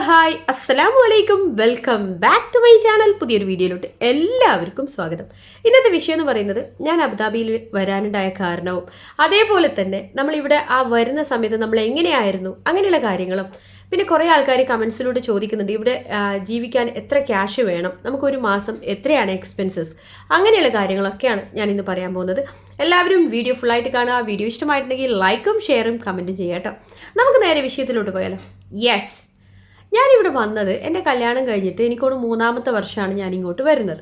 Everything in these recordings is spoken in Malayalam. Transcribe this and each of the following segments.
ഹായ് അസ്സലാമു അലൈക്കും welcome back to my channel. പുതിയൊരു വീഡിയോയിലോട്ട് എല്ലാവർക്കും സ്വാഗതം. ഇന്നത്തെ വിഷയം എന്ന് പറയുന്നത് ഞാൻ അബുദാബിയിൽ വരാനുണ്ടായ കാരണവും അതേപോലെ തന്നെ നമ്മളിവിടെ വരുന്ന സമയത്ത് നമ്മൾ എങ്ങനെയായിരുന്നു അങ്ങനെയുള്ള കാര്യങ്ങളും പിന്നെ കുറേ ആൾക്കാർ കമൻസിലൂടെ ചോദിക്കുന്നുണ്ട് ഇവിടെ ജീവിക്കാൻ എത്ര ക്യാഷ് വേണം, നമുക്കൊരു മാസം എത്രയാണ് എക്സ്പെൻസസ്, അങ്ങനെയുള്ള കാര്യങ്ങളൊക്കെയാണ് ഞാൻ ഇന്ന് പറയാൻ പോകുന്നത്. എല്ലാവരും വീഡിയോ ഫുള്ളായിട്ട് കാണുക. വീഡിയോ ഇഷ്ടമായിട്ടുണ്ടെങ്കിൽ ലൈക്കും ഷെയറും കമൻറ്റും ചെയ്യാം കേട്ടോ. നമുക്ക് നേരെ വിഷയത്തിലോട്ട് പോയാലോ. യെസ്, ഞാനിവിടെ വന്നത് എൻ്റെ കല്യാണം കഴിഞ്ഞിട്ട് എനിക്കൊരു 3-ാമത്തെ വർഷമാണ് ഞാൻ ഇങ്ങോട്ട് വരുന്നത്.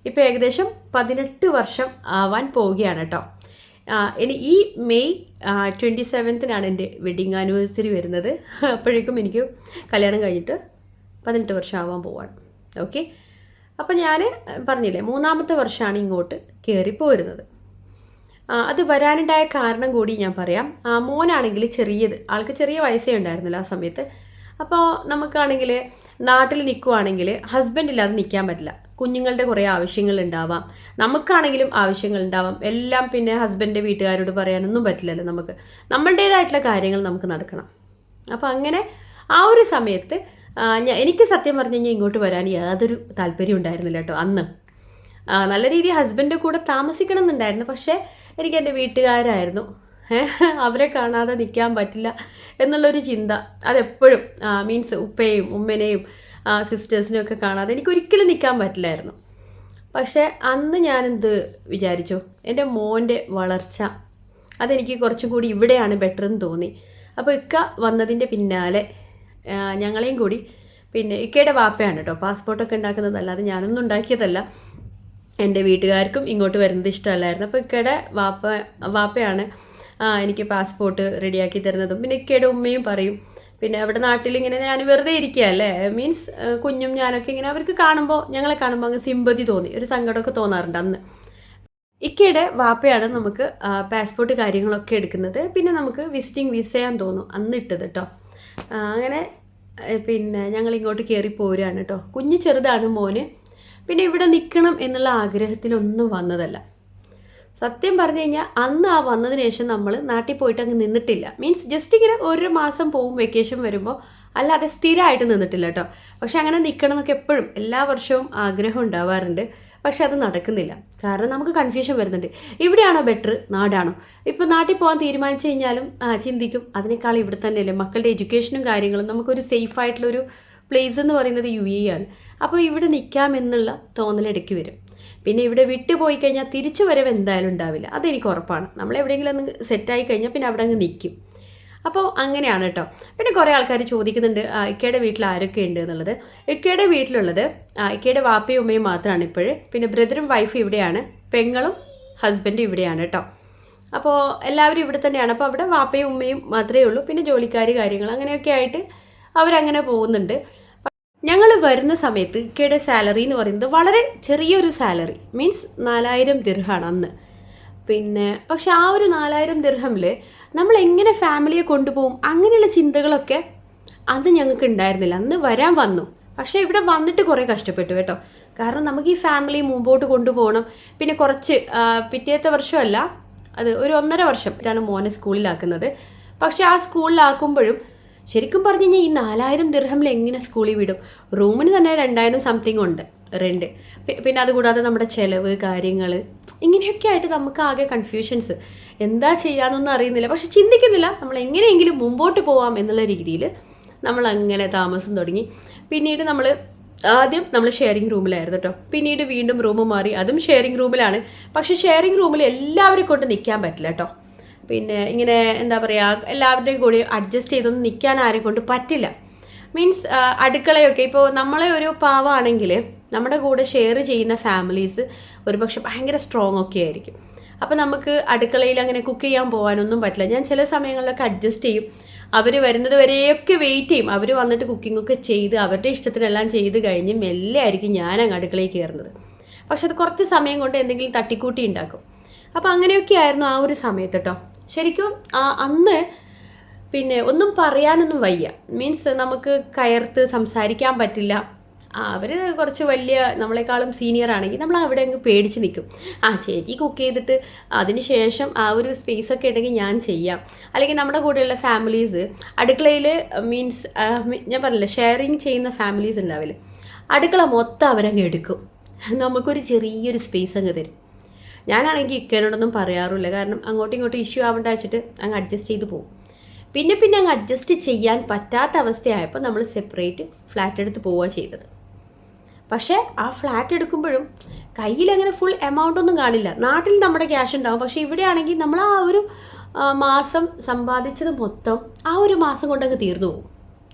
ഇപ്പോൾ ഏകദേശം 18 വർഷം ആവാൻ പോവുകയാണ് കേട്ടോ. ഇനി ഈ മെയ് 27-നാണ് എൻ്റെ വെഡിങ് ആനിവേഴ്സറി വരുന്നത്. അപ്പോഴേക്കും എനിക്ക് കല്യാണം കഴിഞ്ഞിട്ട് 18 വർഷം ആവാൻ പോവാണ്. ഓക്കെ, അപ്പോൾ ഞാൻ പറഞ്ഞില്ലേ 3-ാമത്തെ വർഷമാണ് ഇങ്ങോട്ട് കയറിപ്പോരുന്നത്. അത് വരാനുണ്ടായ കാരണം കൂടി ഞാൻ പറയാം. മോനാണെങ്കിൽ ആൾക്ക് ചെറിയ വയസ്സേ ഉണ്ടായിരുന്നില്ല ആ സമയത്ത്. അപ്പോൾ നമുക്കാണെങ്കിൽ നാട്ടിൽ നിൽക്കുവാണെങ്കിൽ ഹസ്ബൻഡ് ഇല്ലാതെ നിൽക്കാൻ പറ്റില്ല. കുഞ്ഞുങ്ങളുടെ കുറേ ആവശ്യങ്ങളുണ്ടാവാം, നമുക്കാണെങ്കിലും ആവശ്യങ്ങളുണ്ടാവാം. എല്ലാം പിന്നെ ഹസ്ബൻഡിൻ്റെ വീട്ടുകാരോട് പറയാനൊന്നും പറ്റില്ലല്ലോ. നമ്മളുടേതായിട്ടുള്ള കാര്യങ്ങൾ നമുക്ക് നടക്കണം. അപ്പോൾ അങ്ങനെ ആ ഒരു സമയത്ത് എനിക്ക് സത്യം പറഞ്ഞു കഴിഞ്ഞാൽ ഇങ്ങോട്ട് വരാൻ യാതൊരു താല്പര്യം ഉണ്ടായിരുന്നില്ല കേട്ടോ. അന്ന് നല്ല രീതിയിൽ ഹസ്ബൻഡിൻ്റെ കൂടെ താമസിക്കണം എന്നുണ്ടായിരുന്നു. പക്ഷേ എനിക്ക് എൻ്റെ വീട്ടുകാരായിരുന്നു, അവരെ കാണാതെ നിൽക്കാൻ പറ്റില്ല എന്നുള്ളൊരു ചിന്ത അതെപ്പോഴും മീൻസ് ഉപ്പയെയും ഉമ്മനെയും സിസ്റ്റേഴ്സിനെയും ഒക്കെ കാണാതെ എനിക്കൊരിക്കലും നിൽക്കാൻ പറ്റില്ലായിരുന്നു. പക്ഷേ അന്ന് ഞാനെന്ത് വിചാരിച്ചു, എൻ്റെ മോൻ്റെ വളർച്ച അതെനിക്ക് കുറച്ചും കൂടി ഇവിടെയാണ് ബെറ്റർ എന്ന് തോന്നി. അപ്പോൾ ഇക്ക വന്നതിൻ്റെ പിന്നാലെ ഞങ്ങളെയും കൂടി, പിന്നെ ഇക്കയുടെ വാപ്പയാണ് കേട്ടോ പാസ്പോർട്ടൊക്കെ ഉണ്ടാക്കുന്നതല്ലാതെ ഞാനൊന്നും ഉണ്ടാക്കിയതല്ല. എൻ്റെ വീട്ടുകാർക്കും ഇങ്ങോട്ട് വരുന്നത് ഇഷ്ടമല്ലായിരുന്നു. അപ്പോൾ ഇക്കയുടെ വാപ്പയാണ് എനിക്ക് പാസ്പോർട്ട് റെഡിയാക്കി തരുന്നതും. പിന്നെ ഇക്കയുടെ ഉമ്മയും പറയും, പിന്നെ അവിടെ നാട്ടിലിങ്ങനെ ഞാൻ വെറുതെ ഇരിക്കുകയല്ലേ, മീൻസ് കുഞ്ഞും ഞാനൊക്കെ ഇങ്ങനെ അവർക്ക് ഞങ്ങളെ കാണുമ്പോൾ അങ്ങ് സിമ്പതി തോന്നി, ഒരു സങ്കടമൊക്കെ തോന്നാറുണ്ട് അന്ന്. ഇക്കയുടെ വാപ്പയാണ് നമുക്ക് പാസ്പോർട്ട് കാര്യങ്ങളൊക്കെ എടുക്കുന്നത്. പിന്നെ നമുക്ക് വിസിറ്റിംഗ് വിസയാന്ന് തോന്നും അന്ന് ഇട്ടത് കേട്ടോ. അങ്ങനെ പിന്നെ ഞങ്ങൾ ഇങ്ങോട്ട് കയറി പോരുകയാണ് കേട്ടോ. കുഞ്ഞ് ചെറുതാണ് മോന്. പിന്നെ ഇവിടെ നിൽക്കണം എന്നുള്ള ആഗ്രഹത്തിലൊന്നും വന്നതല്ല. സത്യം പറഞ്ഞു കഴിഞ്ഞാൽ അന്ന് വന്നതിന് ശേഷം നമ്മൾ നാട്ടിൽ പോയിട്ട് അങ്ങ് നിന്നിട്ടില്ല. മീൻസ് ജസ്റ്റ് ഇങ്ങനെ 1 മാസം പോവും വെക്കേഷൻ വരുമ്പോൾ, അല്ലാതെ സ്ഥിരമായിട്ട് നിന്നിട്ടില്ല കേട്ടോ. പക്ഷെ അങ്ങനെ നിൽക്കണം എന്നൊക്കെ എപ്പോഴും എല്ലാ വർഷവും ആഗ്രഹം ഉണ്ടാവാറുണ്ട്. പക്ഷെ അത് നടക്കുന്നില്ല. കാരണം നമുക്ക് കൺഫ്യൂഷൻ വരുന്നുണ്ട്, ഇവിടെയാണോ ബെറ്റർ നാടാണോ. ഇപ്പോൾ നാട്ടിൽ പോകാൻ തീരുമാനിച്ചു കഴിഞ്ഞാലും ചിന്തിക്കും അതിനേക്കാൾ ഇവിടെ തന്നെയല്ലേ മക്കളുടെ എഡ്യൂക്കേഷനും കാര്യങ്ങളും. നമുക്കൊരു സേഫ് ആയിട്ടുള്ളൊരു പ്ലേസ് എന്ന് പറയുന്നത് UAE ആണ്. അപ്പോൾ ഇവിടെ നിൽക്കാമെന്നുള്ള തോന്നലിടയ്ക്ക് വരും. പിന്നെ ഇവിടെ വിട്ടു പോയി കഴിഞ്ഞാൽ തിരിച്ചു വരവ് എന്തായാലും ഉണ്ടാവില്ല, അതെനിക്ക് ഉറപ്പാണ്. നമ്മൾ എവിടെയെങ്കിലും ഒന്ന് സെറ്റായി കഴിഞ്ഞാൽ പിന്നെ അവിടെ അങ്ങ് നിൽക്കും. അപ്പോൾ അങ്ങനെയാണ് കേട്ടോ. പിന്നെ കുറേ ആൾക്കാർ ചോദിക്കുന്നുണ്ട് ഇക്കയുടെ വീട്ടിൽ ആരൊക്കെ ഉണ്ട് എന്നുള്ളത്. ഇക്കയുടെ വീട്ടിലുള്ളത് ഇക്കയുടെ വാപ്പയും ഉമ്മയും മാത്രമാണ് ഇപ്പോഴും. പിന്നെ ബ്രദറും വൈഫും ഇവിടെയാണ്, പെങ്ങളും ഹസ്ബൻഡും ഇവിടെയാണ് കേട്ടോ. അപ്പോൾ എല്ലാവരും ഇവിടെ തന്നെയാണ്. അപ്പോൾ അവിടെ വാപ്പയും ഉമ്മയും മാത്രമേ ഉള്ളൂ. പിന്നെ ജോലിക്കാർ കാര്യങ്ങൾ അങ്ങനെയൊക്കെ ആയിട്ട് അവരങ്ങനെ പോകുന്നുണ്ട്. ഞങ്ങൾ വരുന്ന സമയത്ത് ഇക്കയുടെ സാലറി എന്ന് പറയുന്നത് വളരെ ചെറിയൊരു സാലറി, മീൻസ് 4000 ദിർഹമാണ് അന്ന്. പിന്നെ പക്ഷെ ആ ഒരു 4000 ദിർഹമിൽ നമ്മൾ എങ്ങനെ ഫാമിലിയെ കൊണ്ടുപോകും അങ്ങനെയുള്ള ചിന്തകളൊക്കെ അന്ന് ഞങ്ങൾക്ക് ഉണ്ടായിരുന്നില്ല. അന്ന് വരാൻ വന്നു, പക്ഷേ ഇവിടെ വന്നിട്ട് കുറേ കഷ്ടപ്പെട്ടു കേട്ടോ. കാരണം നമുക്ക് ഈ ഫാമിലി മുമ്പോട്ട് കൊണ്ടുപോകണം. പിന്നെ കുറച്ച് പിറ്റേത്തെ വർഷമല്ല, അത് ഒരു 1.5 വർഷം മോനെ സ്കൂളിലാക്കുന്നത്. പക്ഷേ ആ സ്കൂളിലാക്കുമ്പോഴും ശരിക്കും പറഞ്ഞു കഴിഞ്ഞാൽ ഈ 4000 ദിർഹമിൽ എങ്ങനെ സ്കൂളിൽ വിടും. റൂമിന് തന്നെ 2000 സംതിങ് ഉണ്ട് റെൻറ്റ്. പിന്നെ അതുകൂടാതെ നമ്മുടെ ചിലവ് കാര്യങ്ങൾ ഇങ്ങനെയൊക്കെ ആയിട്ട് നമുക്ക് ആകെ കൺഫ്യൂഷൻസ്, എന്താ ചെയ്യാമെന്നൊന്നും അറിയുന്നില്ല. പക്ഷെ ചിന്തിക്കുന്നില്ല, നമ്മൾ എങ്ങനെയെങ്കിലും മുമ്പോട്ട് പോവാം എന്നുള്ള രീതിയിൽ നമ്മൾ അങ്ങനെ താമസം തുടങ്ങി. പിന്നീട് ആദ്യം നമ്മൾ ഷെയറിങ് റൂമിലായിരുന്നു കേട്ടോ. പിന്നീട് വീണ്ടും റൂം മാറി, അതും ഷെയറിങ് റൂമിലാണ്. പക്ഷേ ഷെയറിങ് റൂമിൽ എല്ലാവരെ കൊണ്ട് നിൽക്കാൻ പറ്റില്ല കേട്ടോ. പിന്നെ ഇങ്ങനെ എന്താ പറയുക, എല്ലാവരുടെയും കൂടി അഡ്ജസ്റ്റ് ചെയ്തൊന്നും നിൽക്കാൻ ആരെ കൊണ്ട് പറ്റില്ല. മീൻസ് അടുക്കളയൊക്കെ ഇപ്പോൾ നമ്മളെ ഒരു പാവമാണെങ്കിൽ നമ്മുടെ കൂടെ ഷെയർ ചെയ്യുന്ന ഫാമിലീസ് ഒരുപക്ഷെ ഭയങ്കര സ്ട്രോങ് ഒക്കെ ആയിരിക്കും. അപ്പോൾ നമുക്ക് അടുക്കളയിൽ അങ്ങനെ കുക്ക് ചെയ്യാൻ പോകാനൊന്നും പറ്റില്ല. ഞാൻ ചില സമയങ്ങളിലൊക്കെ അഡ്ജസ്റ്റ് ചെയ്യും. അവർ വരുന്നത് വരെയൊക്കെ വെയിറ്റ് ചെയ്യും. അവർ വന്നിട്ട് കുക്കിങ്ങൊക്കെ ചെയ്ത് അവരുടെ ഇഷ്ടത്തിനെല്ലാം ചെയ്ത് കഴിഞ്ഞ് മെല്ലെ ആയിരിക്കും ഞാൻ അങ്ങ് അടുക്കളയിൽ കയറുന്നത്. പക്ഷെ അത് കുറച്ച് സമയം കൊണ്ട് എന്തെങ്കിലും തട്ടിക്കൂട്ടി ഉണ്ടാക്കും. അപ്പോൾ അങ്ങനെയൊക്കെ ആയിരുന്നു ആ ഒരു സമയത്ത് കേട്ടോ. ശരിക്കും അന്ന് പിന്നെ ഒന്നും പറയാനൊന്നും വയ്യ. മീൻസ് നമുക്ക് കയർത്ത് സംസാരിക്കാൻ പറ്റില്ല. അവർ കുറച്ച് വലിയ നമ്മളെക്കാളും സീനിയർ ആണെങ്കിൽ നമ്മൾ അവിടെ അങ്ങ് പേടിച്ച് നിൽക്കും. ചേച്ചി കുക്ക് ചെയ്തിട്ട് അതിന് ശേഷം ആ ഒരു സ്പേസൊക്കെ ഉണ്ടെങ്കിൽ ഞാൻ ചെയ്യാം. അല്ലെങ്കിൽ നമ്മുടെ കൂടെയുള്ള ഫാമിലീസ് അടുക്കളയിൽ മീൻസ് ഞാൻ പറഞ്ഞില്ല ഷെയറിങ് ചെയ്യുന്ന ഫാമിലീസ് ഉണ്ടാവില്ല, അടുക്കള മൊത്തം അവരങ്ങ് എടുക്കും, നമുക്കൊരു ചെറിയൊരു സ്പേസ് അങ്ങ് തരും. ഞാനാണെങ്കിൽ ഇക്കനോടൊന്നും പറയാറില്ല, കാരണം അങ്ങോട്ടും ഇങ്ങോട്ടും ഇഷ്യൂ ആവേണ്ട വെച്ചിട്ട് അങ്ങ് അഡ്ജസ്റ്റ് ചെയ്ത് പോകും. പിന്നെ അങ്ങ് അഡ്ജസ്റ്റ് ചെയ്യാൻ പറ്റാത്ത അവസ്ഥയായപ്പോൾ നമ്മൾ സെപ്പറേറ്റ് ഫ്ലാറ്റ് എടുത്ത് പോവുക ചെയ്തത്. പക്ഷേ ആ ഫ്ലാറ്റ് എടുക്കുമ്പോഴും കയ്യിൽ അങ്ങനെ ഫുൾ എമൗണ്ട് ഒന്നും കാണില്ല. നാട്ടിൽ നമ്മുടെ ക്യാഷ് ഉണ്ടാവും, പക്ഷേ ഇവിടെയാണെങ്കിൽ നമ്മൾ ആ ഒരു മാസം സമ്പാദിച്ചത് മൊത്തം ആ ഒരു മാസം കൊണ്ടങ്ങ് തീർന്നു പോകും.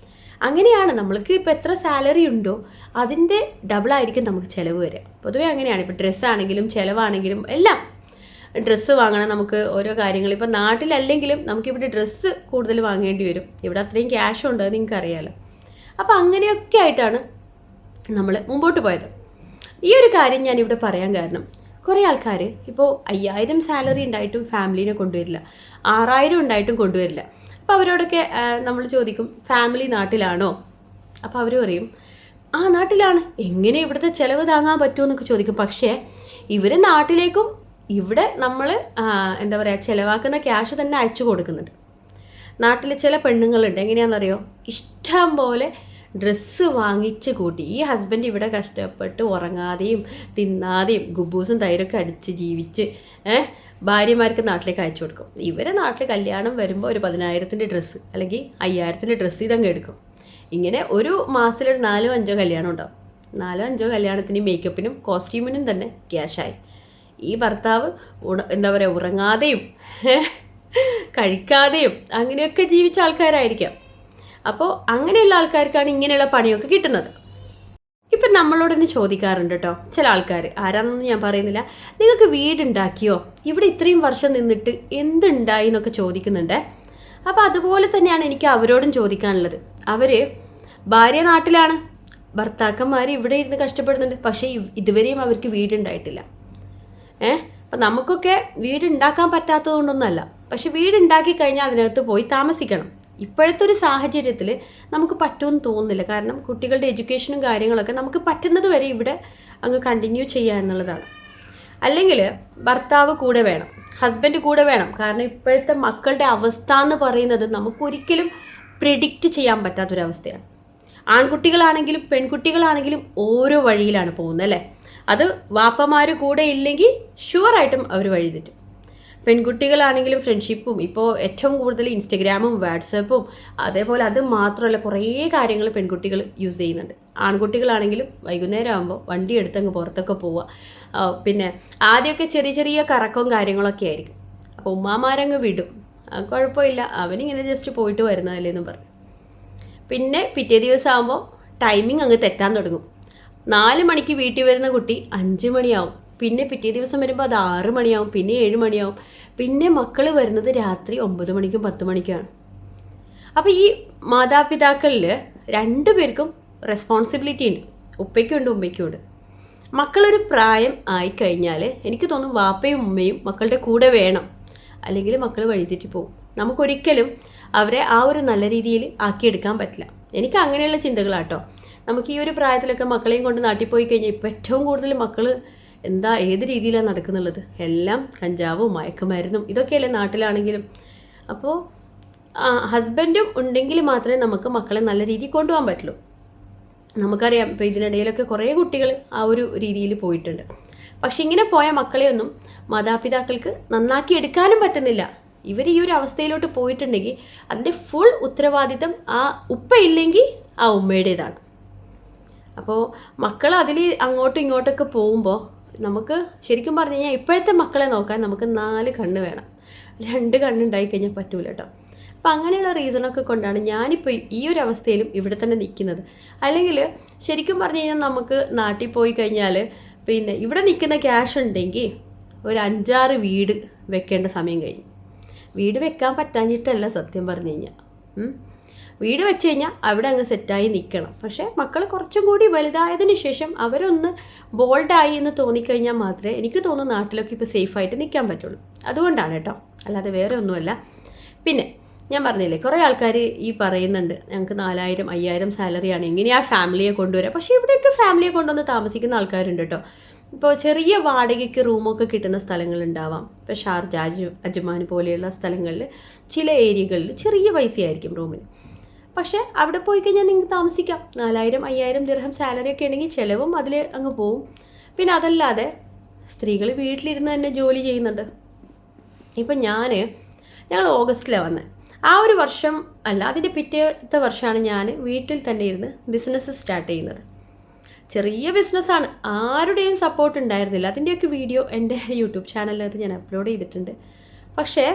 അങ്ങനെയാണ് നമ്മൾക്ക് ഇപ്പോൾ എത്ര സാലറി ഉണ്ടോ അതിൻ്റെ ഡബിളായിരിക്കും നമുക്ക് ചിലവ് വരിക. പൊതുവേ അങ്ങനെയാണ്. ഇപ്പോൾ ഡ്രസ്സാണെങ്കിലും ചിലവാണെങ്കിലും എല്ലാം. ഡ്രസ്സ് വാങ്ങണം നമുക്ക് ഓരോ കാര്യങ്ങൾ. ഇപ്പോൾ നാട്ടിലല്ലെങ്കിലും നമുക്കിവിടെ ഡ്രസ്സ് കൂടുതൽ വാങ്ങേണ്ടി വരും. ഇവിടെ അത്രയും ക്യാഷ് ഉണ്ട്, അത് നിങ്ങൾക്ക് അറിയാമല്ലോ. അപ്പോൾ അങ്ങനെയൊക്കെ ആയിട്ടാണ് നമ്മൾ മുമ്പോട്ട് പോയത്. ഈ ഒരു കാര്യം ഞാനിവിടെ പറയാൻ കാരണം, കുറേ ആൾക്കാർ ഇപ്പോൾ 5000 സാലറി ഉണ്ടായിട്ടും ഫാമിലീനെ കൊണ്ടുവരില്ല, 6000 ഉണ്ടായിട്ടും കൊണ്ടുവരില്ല. അപ്പോൾ അവരോടൊക്കെ നമ്മൾ ചോദിക്കും ഫാമിലി നാട്ടിലാണോ? അപ്പോൾ അവർ പറയും നാട്ടിലാണ്, എങ്ങനെ ഇവിടുത്തെ ചിലവ് താങ്ങാൻ പറ്റുമെന്നൊക്കെ ചോദിക്കും. പക്ഷേ ഇവർ നാട്ടിലേക്കും ഇവിടെ നമ്മൾ എന്താ പറയുക ചിലവാക്കുന്ന ക്യാഷ് തന്നെ അയച്ചു കൊടുക്കുന്നുണ്ട്. നാട്ടിൽ ചില പെണ്ണുങ്ങളുണ്ട്, എങ്ങനെയാണെന്നറിയോ, ഇഷ്ടം പോലെ ഡ്രസ്സ് വാങ്ങിച്ച് കൂട്ടി. ഈ ഹസ്ബൻഡ് ഇവിടെ കഷ്ടപ്പെട്ട് ഉറങ്ങാതെയും തിന്നാതെയും ഗുബൂസും തൈരൊക്കെ അടിച്ച് ജീവിച്ച് ഭാര്യമാർക്ക് നാട്ടിലേക്ക് അയച്ചു കൊടുക്കും. ഇവരെ നാട്ടിൽ കല്യാണം വരുമ്പോൾ ഒരു 10,000-ൻ്റെ ഡ്രസ്സ് അല്ലെങ്കിൽ 5,000-ൻ്റെ ഡ്രസ്സ് ഇതങ്ങ് എടുക്കും. ഇങ്ങനെ ഒരു മാസത്തിലൊരു 4-5 കല്യാണം ഉണ്ടാവും. 4-5 കല്യാണത്തിനും മേക്കപ്പിനും കോസ്റ്റ്യൂമിനും തന്നെ ക്യാഷായി. ഈ ഭർത്താവ് എന്താ പറയുക ഉറങ്ങാതെയും കഴിക്കാതെയും അങ്ങനെയൊക്കെ ജീവിച്ച ആൾക്കാരായിരിക്കാം. അപ്പോൾ അങ്ങനെയുള്ള ആൾക്കാർക്കാണ് ഇങ്ങനെയുള്ള പണിയൊക്കെ കിട്ടുന്നത്. ഇപ്പം നമ്മളോട് തന്നെ ചോദിക്കാറുണ്ട് കേട്ടോ ചില ആൾക്കാർ, ആരാന്നൊന്നും ഞാൻ പറയുന്നില്ല, നിങ്ങൾക്ക് വീടുണ്ടാക്കിയോ, ഇവിടെ ഇത്രയും വർഷം നിന്നിട്ട് എന്തുണ്ടായി എന്നൊക്കെ ചോദിക്കുന്നുണ്ട്. അപ്പോൾ അതുപോലെ തന്നെയാണ് എനിക്ക് അവരോടും ചോദിക്കാനുള്ളത്. അവർ ഭാര്യ നാട്ടിലാണ്, ഭർത്താക്കന്മാർ ഇവിടെ ഇരുന്ന് കഷ്ടപ്പെടുന്നുണ്ട്, പക്ഷേ ഇതുവരെയും അവർക്ക് വീടുണ്ടായിട്ടില്ല. അപ്പം നമുക്കൊക്കെ വീടുണ്ടാക്കാൻ പറ്റാത്തത് കൊണ്ടൊന്നുമല്ല, പക്ഷെ വീടുണ്ടാക്കി കഴിഞ്ഞാൽ അതിനകത്ത് പോയി താമസിക്കണം. ഇപ്പോഴത്തെ ഒരു സാഹചര്യത്തിൽ നമുക്ക് പറ്റുമെന്ന് തോന്നുന്നില്ല, കാരണം കുട്ടികളുടെ എഡ്യൂക്കേഷനും കാര്യങ്ങളൊക്കെ നമുക്ക് പറ്റുന്നത് വരെ ഇവിടെ അങ്ങ് കണ്ടിന്യൂ ചെയ്യുക എന്നുള്ളതാണ്. അല്ലെങ്കിൽ ഭർത്താവ് കൂടെ വേണം, ഹസ്ബൻഡ് കൂടെ വേണം. കാരണം ഇപ്പോഴത്തെ മക്കളുടെ അവസ്ഥ എന്ന് പറയുന്നത് നമുക്കൊരിക്കലും പ്രിഡിക്റ്റ് ചെയ്യാൻ പറ്റാത്തൊരവസ്ഥയാണ്. ആൺകുട്ടികളാണെങ്കിലും പെൺകുട്ടികളാണെങ്കിലും ഓരോ വഴിയിലാണ് പോകുന്നത് അല്ലേ. അത് വാപ്പമാർ കൂടെ ഇല്ലെങ്കിൽ ഷുവറായിട്ടും അവർ വഴി തെറ്റും. പെൺകുട്ടികളാണെങ്കിലും ഫ്രണ്ട്ഷിപ്പും ഇപ്പോൾ ഏറ്റവും കൂടുതൽ ഇൻസ്റ്റഗ്രാമും വാട്സപ്പും അതേപോലെ അത് മാത്രമല്ല കുറേ കാര്യങ്ങൾ പെൺകുട്ടികൾ യൂസ് ചെയ്യുന്നുണ്ട്. ആൺകുട്ടികളാണെങ്കിലും വൈകുന്നേരം ആകുമ്പോൾ വണ്ടി എടുത്തങ്ങ് പുറത്തൊക്കെ പോവുക. പിന്നെ ആദ്യമൊക്കെ ചെറിയ ചെറിയ കറക്കവും കാര്യങ്ങളൊക്കെ ആയിരിക്കും. അപ്പോൾ ഉമ്മാമാരങ്ങ് വിടും, കുഴപ്പമില്ല അവനിങ്ങനെ ജസ്റ്റ് പോയിട്ട് വരുന്നതല്ലേ എന്ന് പറയും. പിന്നെ പിറ്റേ ദിവസം ആകുമ്പോൾ ടൈമിംഗ് അങ്ങ് തെറ്റാൻ തുടങ്ങും. 4 മണിക്ക് വീട്ടിൽ വരുന്ന കുട്ടി 5 മണിയാവും. പിന്നെ പിറ്റേ ദിവസം വരുമ്പോൾ അത് 6 മണിയാവും, പിന്നെ 7 മണിയാവും. പിന്നെ മക്കൾ വരുന്നത് രാത്രി 9 മണിക്കും 10 മണിക്കുമാണ്. അപ്പോൾ ഈ മാതാപിതാക്കളിൽ 2 പേർക്കും റെസ്പോൺസിബിലിറ്റി ഉണ്ട്, ഉപ്പയ്ക്കുണ്ട് ഉമ്മയ്ക്കുണ്ട്. മക്കളൊരു പ്രായം ആയിക്കഴിഞ്ഞാൽ എനിക്ക് തോന്നും വാപ്പയും ഉമ്മയും മക്കളുടെ കൂടെ വേണം, അല്ലെങ്കിൽ മക്കൾ വഴിതെറ്റി പോകും. നമുക്കൊരിക്കലും അവരെ ആ ഒരു നല്ല രീതിയിൽ ആക്കിയെടുക്കാൻ പറ്റില്ല. എനിക്ക് അങ്ങനെയുള്ള ചിന്തകളാട്ടോ. നമുക്ക് ഈ ഒരു പ്രായത്തിലൊക്കെ മക്കളെയും കൊണ്ട് നാട്ടിൽ പോയി കഴിഞ്ഞാൽ ഇപ്പോൾ ഏറ്റവും കൂടുതൽ മക്കൾ ഏത് രീതിയിലാണ് നടക്കുന്നുള്ളത്, എല്ലാം കഞ്ചാവും മയക്കുമരുന്നും ഇതൊക്കെയല്ലേ നാട്ടിലാണെങ്കിലും. അപ്പോൾ ഹസ്ബൻഡും ഉണ്ടെങ്കിൽ മാത്രമേ നമുക്ക് മക്കളെ നല്ല രീതിയിൽ കൊണ്ടുപോകാൻ പറ്റുള്ളൂ. നമുക്കറിയാം ഇപ്പോൾ ഇതിനിടയിലൊക്കെ കുറേ കുട്ടികൾ ആ ഒരു രീതിയിൽ പോയിട്ടുണ്ട്. പക്ഷെ ഇങ്ങനെ പോയ മക്കളെയൊന്നും മാതാപിതാക്കൾക്ക് നന്നാക്കി എടുക്കാനും പറ്റുന്നില്ല. ഇവർ ഈ ഒരു അവസ്ഥയിലോട്ട് പോയിട്ടുണ്ടെങ്കിൽ അതിൻ്റെ ഫുൾ ഉത്തരവാദിത്തം ആ ഉപ്പ ഇല്ലെങ്കിൽ ആ ഉമ്മയുടേതാണ്. അപ്പോൾ മക്കൾ അതിൽ അങ്ങോട്ടും ഇങ്ങോട്ടൊക്കെ പോകുമ്പോൾ നമുക്ക് ശരിക്കും പറഞ്ഞു കഴിഞ്ഞാൽ ഇപ്പോഴത്തെ മക്കളെ നോക്കാൻ നമുക്ക് 4 കണ്ണ് വേണം, 2 കണ്ണുണ്ടായി കഴിഞ്ഞാൽ പറ്റൂല കേട്ടോ. അപ്പോൾ അങ്ങനെയുള്ള റീസണൊക്കെ കൊണ്ടാണ് ഞാനിപ്പോൾ ഈ ഒരു അവസ്ഥയിലും ഇവിടെ തന്നെ നിൽക്കുന്നത്. അല്ലെങ്കിൽ ശരിക്കും പറഞ്ഞു കഴിഞ്ഞാൽ നമുക്ക് നാട്ടിൽ പോയി കഴിഞ്ഞാൽ പിന്നെ ഇവിടെ നിൽക്കുന്ന ക്യാഷ് ഉണ്ടെങ്കിൽ ഒരു 5-6 വീട് വെക്കേണ്ട സമയം കഴിഞ്ഞു. വീട് വെക്കാൻ പറ്റാഞ്ഞിട്ടല്ല സത്യം പറഞ്ഞു കഴിഞ്ഞാൽ, വീട് വെച്ച് കഴിഞ്ഞാൽ അവിടെ അങ്ങ് സെറ്റായി നിൽക്കണം. പക്ഷേ മക്കൾ കുറച്ചും കൂടി വലുതായതിനു ശേഷം അവരൊന്ന് ബോൾഡായി എന്ന് തോന്നിക്കഴിഞ്ഞാൽ മാത്രമേ എനിക്ക് തോന്നുന്നു നാട്ടിലൊക്കെ ഇപ്പോൾ സേഫായിട്ട് നിൽക്കാൻ പറ്റുള്ളൂ. അതുകൊണ്ടാണ് കേട്ടോ, അല്ലാതെ വേറെ ഒന്നുമല്ല. പിന്നെ ഞാൻ പറഞ്ഞില്ലേ കുറേ ആൾക്കാർ ഈ പറയുന്നുണ്ട് ഞങ്ങൾക്ക് 4000 5000 സാലറിയാണ് എങ്ങനെയാ ഫാമിലിയെ കൊണ്ടുവരിക. പക്ഷേ ഇവിടെയൊക്കെ ഫാമിലിയെ കൊണ്ടുവന്ന് താമസിക്കുന്ന ആൾക്കാരുണ്ട് കേട്ടോ. ഇപ്പോൾ ചെറിയ വാടകയ്ക്ക് റൂമൊക്കെ കിട്ടുന്ന സ്ഥലങ്ങളുണ്ടാവാം. ഇപ്പോൾ ഷാർജ അജ്മാൻ പോലെയുള്ള സ്ഥലങ്ങളിൽ ചില ഏരിയകളിൽ ചെറിയ പൈസയായിരിക്കും റൂമിന്. പക്ഷേ അവിടെ പോയി കഴിഞ്ഞാൽ നിങ്ങൾക്ക് താമസിക്കാം. 4000 5000 ദിർഹം സാലറി ഒക്കെ ഉണ്ടെങ്കിൽ ചിലവും അതിൽ അങ്ങ് പോവും. പിന്നെ അതല്ലാതെ സ്ത്രീകൾ വീട്ടിലിരുന്ന് തന്നെ ജോലി ചെയ്യുന്നുണ്ട്. ഇപ്പം ഞങ്ങൾ ഓഗസ്റ്റിലാണ് വന്നത്. ആ ഒരു വർഷം അല്ല, അതിൻ്റെ പിറ്റേത്തെ വർഷമാണ് ഞാൻ വീട്ടിൽ തന്നെ ഇരുന്ന് ബിസിനസ് സ്റ്റാർട്ട് ചെയ്യുന്നത്. ചെറിയ ബിസിനസ്സാണ്, ആരുടെയും സപ്പോർട്ട് ഉണ്ടായിരുന്നില്ല. അതിൻ്റെയൊക്കെ വീഡിയോ എൻ്റെ യൂട്യൂബ് ചാനലിനകത്ത് ഞാൻ അപ്ലോഡ് ചെയ്തിട്ടുണ്ട്. പക്ഷേ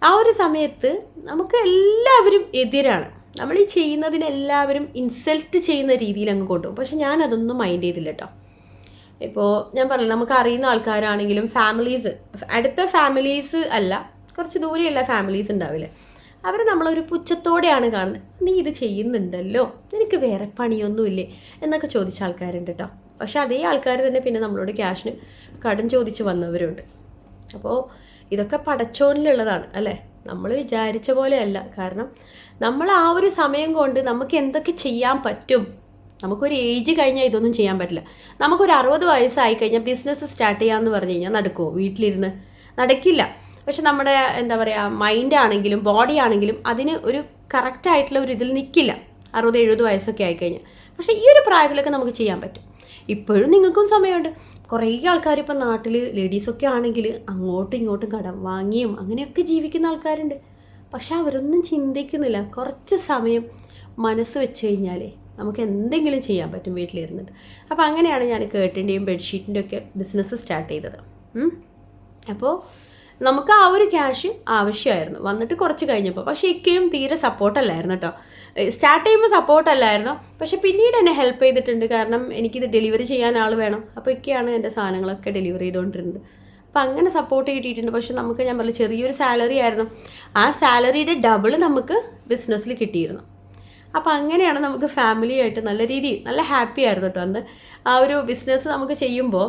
ആ ഒരു സമയത്ത് നമുക്ക് എല്ലാവരും എതിരാണ്. നമ്മൾ ഈ ചെയ്യുന്നതിനെല്ലാവരും ഇൻസൾട്ട് ചെയ്യുന്ന രീതിയിൽ അങ്ങ് കൊണ്ടുപോകും. പക്ഷെ ഞാനതൊന്നും മൈൻഡ് ചെയ്തില്ല കേട്ടോ. ഇപ്പോൾ ഞാൻ പറഞ്ഞില്ല, നമുക്ക് അറിയുന്ന ആൾക്കാരാണെങ്കിലും ഫാമിലീസ്, അടുത്ത ഫാമിലീസ് അല്ല, കുറച്ച് ദൂരെയുള്ള ഫാമിലീസ് ഉണ്ടാവില്ലേ, അവർ നമ്മളൊരു പുച്ഛത്തോടെയാണ് കാണുന്നത്. നീ ഇത് ചെയ്യുന്നുണ്ടല്ലോ, നിനക്ക് വേറെ പണിയൊന്നുമില്ലേ എന്നൊക്കെ ചോദിച്ച ആൾക്കാരുണ്ട് കേട്ടോ. പക്ഷെ അതേ ആൾക്കാർ തന്നെ പിന്നെ നമ്മളോട് ക്യാഷിന് കടം ചോദിച്ച് വന്നവരുണ്ട്. അപ്പോൾ ഇതൊക്കെ പടച്ചോണിലുള്ളതാണ് അല്ലേ, നമ്മൾ വിചാരിച്ച പോലെയല്ല. കാരണം നമ്മൾ ആ ഒരു സമയം കൊണ്ട് നമുക്ക് എന്തൊക്കെ ചെയ്യാൻ പറ്റും. നമുക്കൊരു ഏജ് കഴിഞ്ഞാൽ ഇതൊന്നും ചെയ്യാൻ പറ്റില്ല. നമുക്കൊരു 60 വയസ്സായി കഴിഞ്ഞാൽ ബിസിനസ് സ്റ്റാർട്ട് ചെയ്യാമെന്ന് പറഞ്ഞു കഴിഞ്ഞാൽ നടക്കുമോ? വീട്ടിലിരുന്ന് നടക്കില്ല. പക്ഷെ നമ്മുടെ എന്താ പറയുക, മൈൻഡാണെങ്കിലും ബോഡി ആണെങ്കിലും അതിന് ഒരു കറക്റ്റായിട്ടുള്ള ഒരു ഇതിൽ നിൽക്കില്ല 60-70 വയസ്സൊക്കെ ആയിക്കഴിഞ്ഞാൽ. പക്ഷേ ഈ ഒരു പ്രായത്തിലൊക്കെ നമുക്ക് ചെയ്യാൻ പറ്റും. ഇപ്പോഴും നിങ്ങൾക്കും സമയമുണ്ട്. കുറേ ആൾക്കാർ ഇപ്പം നാട്ടിൽ ലേഡീസൊക്കെ ആണെങ്കിൽ അങ്ങോട്ടും ഇങ്ങോട്ടും കടം വാങ്ങിയും അങ്ങനെയൊക്കെ ജീവിക്കുന്ന ആൾക്കാരുണ്ട്. പക്ഷെ അവരൊന്നും ചിന്തിക്കുന്നില്ല. കുറച്ച് സമയം മനസ്സ് വെച്ച് കഴിഞ്ഞാൽ നമുക്ക് എന്തെങ്കിലും ചെയ്യാൻ പറ്റും വീട്ടിലിരുന്നിട്ട്. അപ്പോൾ അങ്ങനെയാണ് ഞാൻ കേട്ടിൻ്റെയും ബെഡ്ഷീറ്റിൻ്റെ ഒക്കെ ബിസിനസ് സ്റ്റാർട്ട് ചെയ്തത്. അപ്പോൾ നമുക്ക് ആ ഒരു ക്യാഷ് ആവശ്യമായിരുന്നു വന്നിട്ട് കുറച്ച് കഴിഞ്ഞപ്പോൾ. പക്ഷേ ഇക്കയും തീരെ സപ്പോർട്ടല്ലായിരുന്നു കേട്ടോ. സ്റ്റാർട്ട് ചെയ്യുമ്പോൾ സപ്പോർട്ടല്ലായിരുന്നു, പക്ഷേ പിന്നീട് എന്നെ ഹെൽപ്പ് ചെയ്തിട്ടുണ്ട്. കാരണം എനിക്കിത് ഡെലിവറി ചെയ്യാൻ ആൾ വേണം. അപ്പോൾ ഇക്കയാണ് എൻ്റെ സാധനങ്ങളൊക്കെ ഡെലിവറി ചെയ്തുകൊണ്ടിരുന്നത്. അപ്പം അങ്ങനെ സപ്പോർട്ട് കിട്ടിയിട്ടുണ്ട്. പക്ഷെ നമുക്ക് ഞാൻ പറഞ്ഞ ചെറിയൊരു സാലറി ആയിരുന്നു. ആ സാലറിയുടെ ഡബിൾ നമുക്ക് ബിസിനസ്സിൽ കിട്ടിയിരുന്നു. അപ്പം അങ്ങനെയാണ് നമുക്ക് ഫാമിലിയായിട്ട് നല്ല രീതിയിൽ നല്ല ഹാപ്പി ആയിരുന്നു കേട്ടോ അന്ന്. ആ ഒരു ബിസിനസ് നമുക്ക് ചെയ്യുമ്പോൾ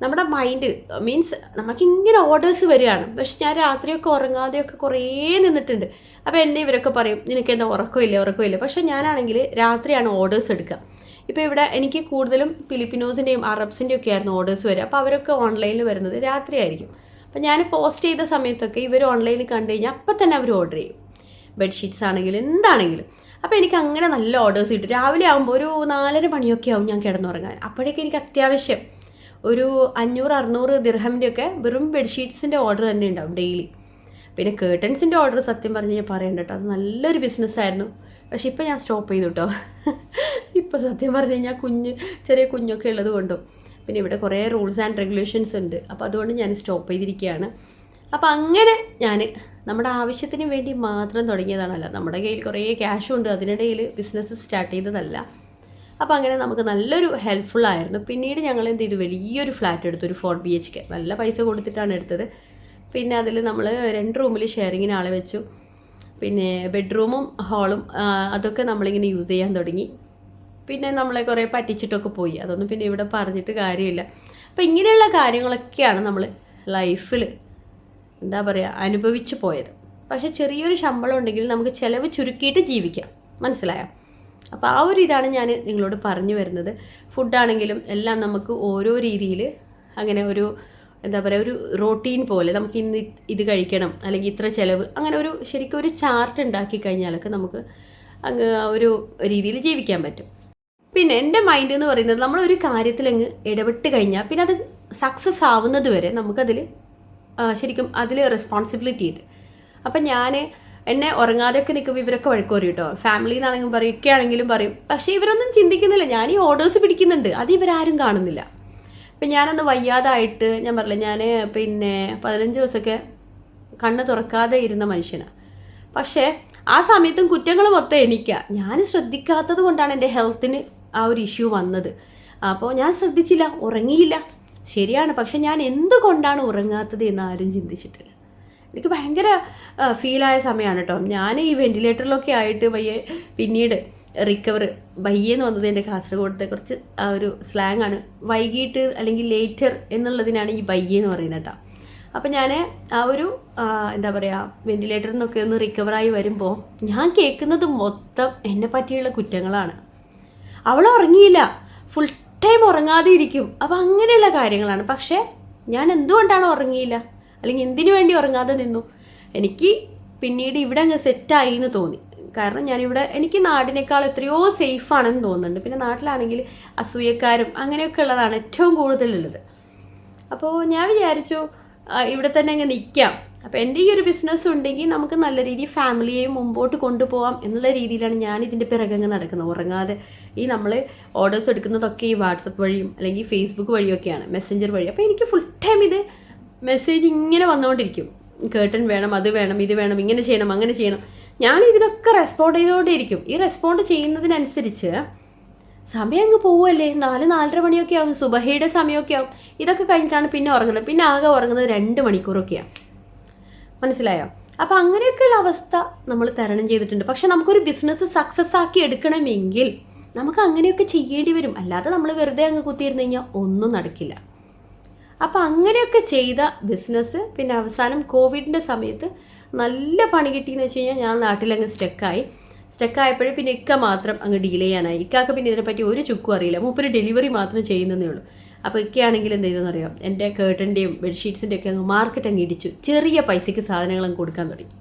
നമ്മുടെ മൈൻഡ് മീൻസ് നമുക്കിങ്ങനെ ഓർഡേഴ്സ് വരികയാണ്. പക്ഷെ ഞാൻ രാത്രിയൊക്കെ ഉറങ്ങാതെയൊക്കെ കുറേ നിന്നിട്ടുണ്ട്. അപ്പോൾ എന്നെ ഇവരൊക്കെ പറയും നിനക്ക് എന്താ ഉറക്കമില്ല. പക്ഷേ ഞാനാണെങ്കിൽ രാത്രിയാണ് ഓർഡേഴ്സ് എടുക്കുക. ഇപ്പോൾ ഇവിടെ എനിക്ക് കൂടുതലും ഫിലിപ്പിനോസിൻ്റെയും അറബ്സിൻ്റെയും ഒക്കെ ആയിരുന്നു ഓർഡേഴ്സ് വരിക. അപ്പോൾ അവരൊക്കെ ഓൺലൈനിൽ വരുന്നത് രാത്രിയായിരിക്കും. അപ്പോൾ ഞാൻ പോസ്റ്റ് ചെയ്ത സമയത്തൊക്കെ ഇവർ ഓൺലൈനിൽ കണ്ടു കഴിഞ്ഞാൽ അപ്പം തന്നെ അവർ ഓർഡർ ചെയ്യും. ബെഡ്ഷീറ്റ്സ് ആണെങ്കിലും എന്താണെങ്കിലും. അപ്പോൾ എനിക്ക് അങ്ങനെ നല്ല ഓർഡേഴ്സ് കിട്ടും. രാവിലെ ആകുമ്പോൾ ഒരു 4:30 മണിയൊക്കെ ആവും ഞാൻ കിടന്നുറങ്ങാൻ. അപ്പോഴേക്കും എനിക്ക് അത്യാവശ്യം ഒരു 500-600 ദിർഹമിൻ്റെയൊക്കെ വെറും ബെഡ്ഷീറ്റ്സിൻ്റെ ഓർഡർ തന്നെ ഉണ്ടാവും ഡെയിലി. പിന്നെ കേട്ടൻസിൻ്റെ ഓർഡർ സത്യം പറഞ്ഞ് ഞാൻ പറയണ്ട കേട്ടോ, അത് നല്ലൊരു ബിസിനസ്സായിരുന്നു. പക്ഷെ ഇപ്പോൾ ഞാൻ സ്റ്റോപ്പ് ചെയ്തു കേട്ടോ. ഇപ്പോൾ സത്യം പറഞ്ഞു കഴിഞ്ഞാൽ ചെറിയ കുഞ്ഞൊക്കെ ഉള്ളത് കൊണ്ടും പിന്നെ ഇവിടെ കുറേ റൂൾസ് ആൻഡ് റെഗുലേഷൻസ് ഉണ്ട്. അപ്പോൾ അതുകൊണ്ട് ഞാൻ സ്റ്റോപ്പ് ചെയ്തിരിക്കുകയാണ്. അപ്പോൾ അങ്ങനെ ഞാൻ നമ്മുടെ ആവശ്യത്തിന് വേണ്ടി മാത്രം തുടങ്ങിയതാണല്ല, നമ്മുടെ കയ്യിൽ കുറേ ക്യാഷും ഉണ്ട്, അതിനിടയിൽ ബിസിനസ് സ്റ്റാർട്ട് ചെയ്തതല്ല. അപ്പോൾ അങ്ങനെ നമുക്ക് നല്ലൊരു ഹെൽപ്ഫുള്ളായിരുന്നു. പിന്നീട് ഞങ്ങൾ എന്ത് ചെയ്തു, വലിയൊരു ഫ്ലാറ്റ് എടുത്തു, ഒരു 4 BHK. നല്ല പൈസ കൊടുത്തിട്ടാണ് എടുത്തത്. പിന്നെ അതിൽ നമ്മൾ 2 റൂമിൽ ഷെയറിങ്ങിന് ആളെ വെച്ചു. പിന്നെ ബെഡ്റൂമും ഹാളും അതൊക്കെ നമ്മളിങ്ങനെ യൂസ് ചെയ്യാൻ തുടങ്ങി. പിന്നെ നമ്മളെ കുറേ പറ്റിച്ചിട്ടൊക്കെ പോയി. അതൊന്നും പിന്നെ ഇവിടെ പറഞ്ഞിട്ട് കാര്യമില്ല. അപ്പോൾ ഇങ്ങനെയുള്ള കാര്യങ്ങളൊക്കെയാണ് നമ്മൾ ലൈഫിൽ എന്താ പറയുക അനുഭവിച്ചു പോയത്. പക്ഷേ ചെറിയൊരു ശമ്പളം ഉണ്ടെങ്കിൽ നമുക്ക് ചിലവ് ചുരുക്കിയിട്ട് ജീവിക്കാം. മനസ്സിലായോ? അപ്പോൾ ആ ഒരു ഇതാണ് ഞാൻ നിങ്ങളോട് പറഞ്ഞു വരുന്നത്. ഫുഡാണെങ്കിലും എല്ലാം നമുക്ക് ഓരോ രീതിയിൽ അങ്ങനെ ഒരു എന്താ പറയുക ഒരു റൊട്ടീൻ പോലെ നമുക്ക് ഇന്ന് ഇത് കഴിക്കണം അല്ലെങ്കിൽ ഇത്ര ചിലവ് അങ്ങനെ ഒരു ശരിക്കും ഒരു ചാർട്ട് ഉണ്ടാക്കി കഴിഞ്ഞാലൊക്കെ നമുക്ക് അങ്ങ് ആ ഒരു രീതിയിൽ ജീവിക്കാൻ പറ്റും. പിന്നെ എൻ്റെ മൈൻഡ് എന്ന് പറയുന്നത് നമ്മളൊരു കാര്യത്തിലങ്ങ് ഇടപെട്ട് കഴിഞ്ഞാൽ പിന്നെ അത് സക്സസ് ആവുന്നത് വരെ നമുക്കതിൽ ശരിക്കും അതിൽ റെസ്പോൺസിബിലിറ്റി ഉണ്ട്. അപ്പം ഞാൻ എന്നെ ഉറങ്ങാതെയൊക്കെ നിൽക്കുമ്പോൾ ഇവരൊക്കെ വഴക്ക് പറയും കേട്ടോ. ഫാമിലിയിൽ നിന്നാണെങ്കിലും പറയും, ഒക്കെ ആണെങ്കിലും പറയും. പക്ഷേ ഇവരൊന്നും ചിന്തിക്കുന്നില്ല, ഞാൻ ഈ ഓർഡേഴ്സ് പിടിക്കുന്നുണ്ട്, അത് ഇവരാരും കാണുന്നില്ല. ഇപ്പം ഞാനൊന്ന് വയ്യാതായിട്ട് ഞാൻ പറഞ്ഞില്ല, ഞാൻ പിന്നെ 15 ദിവസമൊക്കെ കണ്ണ് തുറക്കാതെ ഇരുന്ന മനുഷ്യനാണ്. പക്ഷേ ആ സമയത്തും കുറ്റങ്ങൾ മൊത്തം എനിക്കാണ്. ഞാൻ ശ്രദ്ധിക്കാത്തത് കൊണ്ടാണ് എൻ്റെ ഹെൽത്തിന് ആ ഒരു ഇഷ്യൂ വന്നത്. അപ്പോൾ ഞാൻ ശ്രദ്ധിച്ചില്ല, ഉറങ്ങിയില്ല, ശരിയാണ്. പക്ഷെ ഞാൻ എന്തുകൊണ്ടാണ് ഉറങ്ങാത്തത് എന്ന് ആരും ചിന്തിച്ചിട്ടില്ല. എനിക്ക് ഭയങ്കര ഫീലായ സമയമാണ് കേട്ടോ. ഞാൻ ഈ വെൻറ്റിലേറ്ററിലൊക്കെ ആയിട്ട് പിന്നീട് റിക്കവർ ബയ്യെന്ന് വന്നത് എൻ്റെ കാസർഗോഡത്തെ കുറച്ച് ആ ഒരു സ്ലാങ് ആണ്. വൈകിട്ട് അല്ലെങ്കിൽ ലേറ്റർ എന്നുള്ളതിനാണ് ഈ ബയ്യെന്ന് പറയുന്നത് കേട്ടോ. അപ്പോൾ ഞാൻ ആ ഒരു എന്താ പറയുക വെന്റിലേറ്ററിൽ നിന്നൊക്കെ ഒന്ന് റിക്കവറായി വരുമ്പോൾ ഞാൻ കേൾക്കുന്നത് മൊത്തം എന്നെ പറ്റിയുള്ള കുറ്റങ്ങളാണ്. അവൾ ഉറങ്ങിയില്ല, ഫുൾ ടൈം ഉറങ്ങാതെ ഇരിക്കും. അപ്പോൾ അങ്ങനെയുള്ള കാര്യങ്ങളാണ്. പക്ഷേ ഞാൻ എന്തുകൊണ്ടാണ് ഉറങ്ങിയില്ല, അല്ലെങ്കിൽ എന്തിനു വേണ്ടി ഉറങ്ങാതെ നിന്നു? എനിക്ക് പിന്നീട് ഇവിടെ അങ്ങ് സെറ്റായി എന്ന് തോന്നി. കാരണം ഞാനിവിടെ എനിക്ക് നാടിനേക്കാൾ എത്രയോ സേഫാണെന്ന് തോന്നുന്നുണ്ട്. പിന്നെ നാട്ടിലാണെങ്കിൽ അസൂയക്കാരും അങ്ങനെയൊക്കെ ഉള്ളതാണ് ഏറ്റവും കൂടുതലുള്ളത്. അപ്പോൾ ഞാൻ വിചാരിച്ചു ഇവിടെ തന്നെ അങ്ങ് നിൽക്കാം. അപ്പോൾ എൻ്റെ ഈ ഒരു ബിസിനസ് ഉണ്ടെങ്കിൽ നമുക്ക് നല്ല രീതിയിൽ ഫാമിലിയെയും മുമ്പോട്ട് കൊണ്ടുപോകാം എന്നുള്ള രീതിയിലാണ് ഞാൻ ഇതിൻ്റെ പിറകങ്ങ് നടക്കുന്നത്. ഉറങ്ങാതെ ഈ നമ്മൾ ഓർഡേഴ്സ് എടുക്കുന്നതൊക്കെ ഈ വാട്സപ്പ് വഴിയും അല്ലെങ്കിൽ ഫേസ്ബുക്ക് വഴിയൊക്കെയാണ്, മെസ്സഞ്ചർ വഴി. അപ്പോൾ എനിക്ക് ഫുൾ ടൈം ഇത് മെസ്സേജ് ഇങ്ങനെ വന്നുകൊണ്ടിരിക്കും. കേട്ടൺ വേണം, അത് വേണം, ഇത് വേണം, ഇങ്ങനെ ചെയ്യണം, അങ്ങനെ ചെയ്യണം. ഞാൻ ഇതിനൊക്കെ റെസ്പോണ്ട് ചെയ്തുകൊണ്ടേയിരിക്കും. ഈ റെസ്പോണ്ട് ചെയ്യുന്നതിനനുസരിച്ച് സമയം അങ്ങ് പോവുമല്ലേ. 4-4:30 മണിയൊക്കെ ആവും, സുബഹയുടെ സമയമൊക്കെ ആവും. ഇതൊക്കെ കഴിഞ്ഞിട്ടാണ് പിന്നെ ഉറങ്ങുന്നത്. പിന്നെ ആകെ ഉറങ്ങുന്നത് 2 മണിക്കൂറൊക്കെയാണ്. മനസ്സിലായോ? അപ്പോൾ അങ്ങനെയൊക്കെയുള്ള അവസ്ഥ നമ്മൾ തരണം ചെയ്തിട്ടുണ്ട്. പക്ഷെ നമുക്കൊരു ബിസിനസ് സക്സസ് ആക്കി എടുക്കണമെങ്കിൽ നമുക്ക് അങ്ങനെയൊക്കെ ചെയ്യേണ്ടി വരും. അല്ലാതെ നമ്മൾ വെറുതെ അങ്ങ് കുത്തിയിരുന്നു കഴിഞ്ഞാൽ ഒന്നും നടക്കില്ല. അപ്പോൾ അങ്ങനെയൊക്കെ ചെയ്ത ബിസിനസ് പിന്നെ അവസാനം കോവിഡിൻ്റെ സമയത്ത് നല്ല പണി കിട്ടിയെന്ന് വെച്ച് കഴിഞ്ഞാൽ ഞാൻ നാട്ടിലങ്ങ് സ്റ്റക്കായപ്പോഴും പിന്നെ ഇക്ക മാത്രം അങ്ങ് ഡീൽ ചെയ്യാനായി. ഇക്കാക്ക് പിന്നെ ഇതിനെപ്പറ്റി ഒരു ചുക്കും അറിയില്ല. മൂപ്പര് ഡെലിവറി മാത്രം ചെയ്യുന്നതേ ഉള്ളൂ. അപ്പോൾ ഇക്കയാണെങ്കിൽ എന്ത് ചെയ്തെന്ന് അറിയാം, എൻ്റെ കേട്ടൻ്റെയും ബെഡ്ഷീറ്റ്സിൻ്റെ ഒക്കെ അങ്ങ് മാർക്കറ്റ് അങ്ങ് ഇടിച്ചു. ചെറിയ പൈസയ്ക്ക് സാധനങ്ങൾ അങ്ങ് കൊടുക്കാൻ തുടങ്ങി.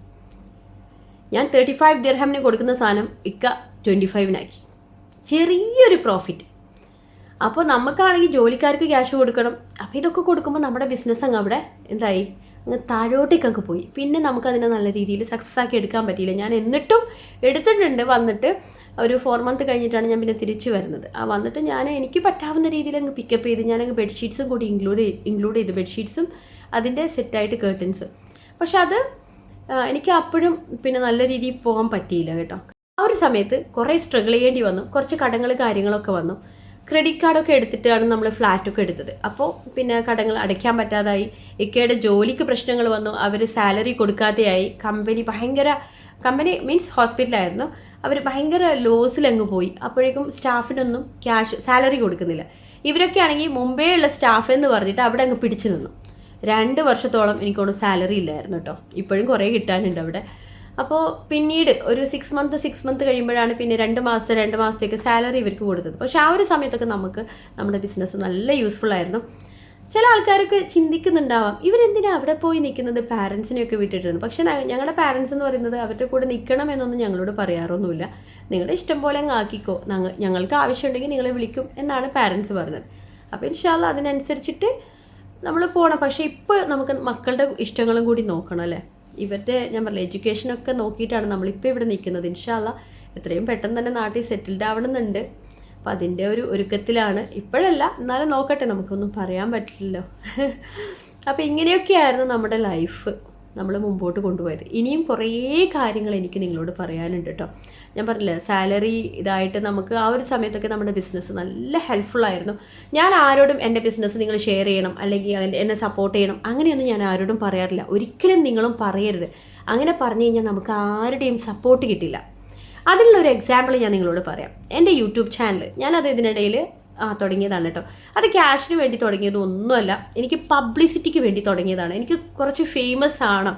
ഞാൻ 35 ദിർഹമിന് കൊടുക്കുന്ന സാധനം ഇക്ക 25-നാക്കി. ചെറിയൊരു പ്രോഫിറ്റ്. അപ്പോൾ നമുക്കാണെങ്കിൽ ജോലിക്കാർക്ക് ക്യാഷ് കൊടുക്കണം. അപ്പോൾ ഇതൊക്കെ കൊടുക്കുമ്പോൾ നമ്മുടെ ബിസിനസ് അങ്ങ് അവിടെ എന്തായി, അങ്ങ് താഴോട്ടേക്കൊക്കെ പോയി. പിന്നെ നമുക്കതിനെ നല്ല രീതിയിൽ സക്സസ് ആക്കി എടുക്കാൻ പറ്റിയില്ല. ഞാൻ എന്നിട്ടും എടുത്തിട്ടുണ്ട്. വന്നിട്ട് ഒരു 4 മന്ത് കഴിഞ്ഞിട്ടാണ് ഞാൻ പിന്നെ തിരിച്ചു വരുന്നത്. വന്നിട്ട് ഞാൻ എനിക്ക് പറ്റാവുന്ന രീതിയിൽ അങ്ങ് പിക്കപ്പ് ചെയ്ത് ഞാനങ്ങ് ബെഡ്ഷീറ്റ്സും കൂടി ഇൻക്ലൂഡ് ചെയ്തു. ബെഡ്ഷീറ്റ്സും അതിൻ്റെ സെറ്റായിട്ട് കേർട്ടൻസ്. പക്ഷെ അത് എനിക്ക് അപ്പോഴും പിന്നെ നല്ല രീതിയിൽ പോകാൻ പറ്റിയില്ല കേട്ടോ. ആ ഒരു സമയത്ത് കുറേ സ്ട്രഗിൾ ചെയ്യേണ്ടി വന്നു. കുറച്ച് കടങ്ങൾ കാര്യങ്ങളൊക്കെ വന്നു. ക്രെഡിറ്റ് കാർഡൊക്കെ എടുത്തിട്ടാണ് നമ്മൾ ഫ്ലാറ്റൊക്കെ എടുത്തത്. അപ്പോൾ പിന്നെ കടങ്ങൾ അടയ്ക്കാൻ പറ്റാതായി. ഇക്കയുടെ ജോലിക്ക് പ്രശ്നങ്ങൾ വന്നു. അവർ സാലറി കൊടുക്കാതെയായി. കമ്പനി മീൻസ് ഹോസ്പിറ്റലായിരുന്നു. അവർ ഭയങ്കര ലോസിലങ്ങ് പോയി. അപ്പോഴേക്കും സ്റ്റാഫിനൊന്നും സാലറി കൊടുക്കുന്നില്ല. ഇവരൊക്കെ ആണെങ്കിൽ മുമ്പേ ഉള്ള സ്റ്റാഫ് എന്ന് പറഞ്ഞിട്ട് അവിടെ അങ്ങ് പിടിച്ചു നിന്നു. 2 വർഷത്തോളം എനിക്കൊന്നും സാലറി ഇല്ലായിരുന്നു കേട്ടോ. ഇപ്പോഴും കുറേ കിട്ടാനുണ്ട് അവിടെ. അപ്പോൾ പിന്നീട് ഒരു 6 മന്ത് കഴിയുമ്പോഴാണ് പിന്നെ 2 മാസത്തേക്ക് സാലറി ഇവർക്ക് കൊടുത്തത്. പക്ഷേ ആ ഒരു സമയത്തൊക്കെ നമുക്ക് നമ്മുടെ ബിസിനസ് നല്ല യൂസ്ഫുൾ ആയിരുന്നു. ചില ആൾക്കാരൊക്കെ ചിന്തിക്കുന്നുണ്ടാവാം, ഇവരെന്തിനാണ് അവിടെ പോയി നിൽക്കുന്നത്, പാരൻസിനെയൊക്കെ വിട്ടിട്ടുണ്ട്. പക്ഷേ ഞങ്ങളുടെ പാരൻസ് എന്ന് പറയുന്നത് അവരുടെ കൂടെ നിൽക്കണം എന്നൊന്നും ഞങ്ങളോട് പറയാറൊന്നുമില്ല. നിങ്ങളുടെ ഇഷ്ടം പോലെ അങ്ങ് ആക്കിക്കോ, ഞങ്ങൾക്ക് ആവശ്യമുണ്ടെങ്കിൽ നിങ്ങളെ വിളിക്കും എന്നാണ് പാരൻസ് പറഞ്ഞത്. അപ്പോൾ ഇൻഷാ അല്ലാഹ് അതിനനുസരിച്ചിട്ട് നമ്മൾ പോകണം. പക്ഷേ ഇപ്പോൾ നമുക്ക് മക്കളുടെ ഇഷ്ടങ്ങളും കൂടി നോക്കണം അല്ലേ. ഇവരുടെ ഞാൻ പറഞ്ഞില്ല എഡ്യൂക്കേഷനൊക്കെ നോക്കിയിട്ടാണ് നമ്മളിപ്പോൾ ഇവിടെ നിൽക്കുന്നത്. ഇൻഷാ അല്ലാഹ് എത്രയും പെട്ടെന്ന് തന്നെ നാട്ടിൽ സെറ്റിൽഡ് ആവണമെന്നുണ്ട്. അപ്പോൾ അതിൻ്റെ ഒരു ഒരുക്കത്തിലാണ്. ഇപ്പോഴല്ല, എന്നാലും നോക്കട്ടെ, നമുക്കൊന്നും പറയാൻ പറ്റില്ലല്ലോ. അപ്പോൾ ഇങ്ങനെയൊക്കെയായിരുന്നു നമ്മുടെ ലൈഫ് നമ്മൾ മുമ്പോട്ട് കൊണ്ടുപോയത്. ഇനിയും കുറേ കാര്യങ്ങൾ എനിക്ക് നിങ്ങളോട് പറയാനുണ്ട് കേട്ടോ. ഞാൻ പറഞ്ഞില്ലേ സാലറി ഇതായിട്ട് നമുക്ക് ആ ഒരു സമയത്തൊക്കെ നമ്മുടെ ബിസിനസ് നല്ല ഹെൽപ്ഫുള്ളായിരുന്നു. ഞാൻ ആരോടും എൻ്റെ ബിസിനസ് നിങ്ങൾ ഷെയർ ചെയ്യണം അല്ലെങ്കിൽ എന്നെ സപ്പോർട്ട് ചെയ്യണം അങ്ങനെയൊന്നും ഞാൻ ആരോടും പറയാറില്ല. ഒരിക്കലും നിങ്ങളും പറയരുത്. അങ്ങനെ പറഞ്ഞു കഴിഞ്ഞാൽ നമുക്ക് ആരുടെയും സപ്പോർട്ട് കിട്ടില്ല. അതിനുള്ളൊരു എക്സാമ്പിൾ ഞാൻ നിങ്ങളോട് പറയാം. എൻ്റെ യൂട്യൂബ് ചാനൽ ഞാനത് ഇതിനിടയിൽ തുടങ്ങിയതാണ് കേട്ടോ. അത് ക്യാഷിന് വേണ്ടി തുടങ്ങിയതൊന്നുമല്ല, എനിക്ക് പബ്ലിസിറ്റിക്ക് വേണ്ടി തുടങ്ങിയതാണ്. എനിക്ക് കുറച്ച് ഫേമസ് ആണ്.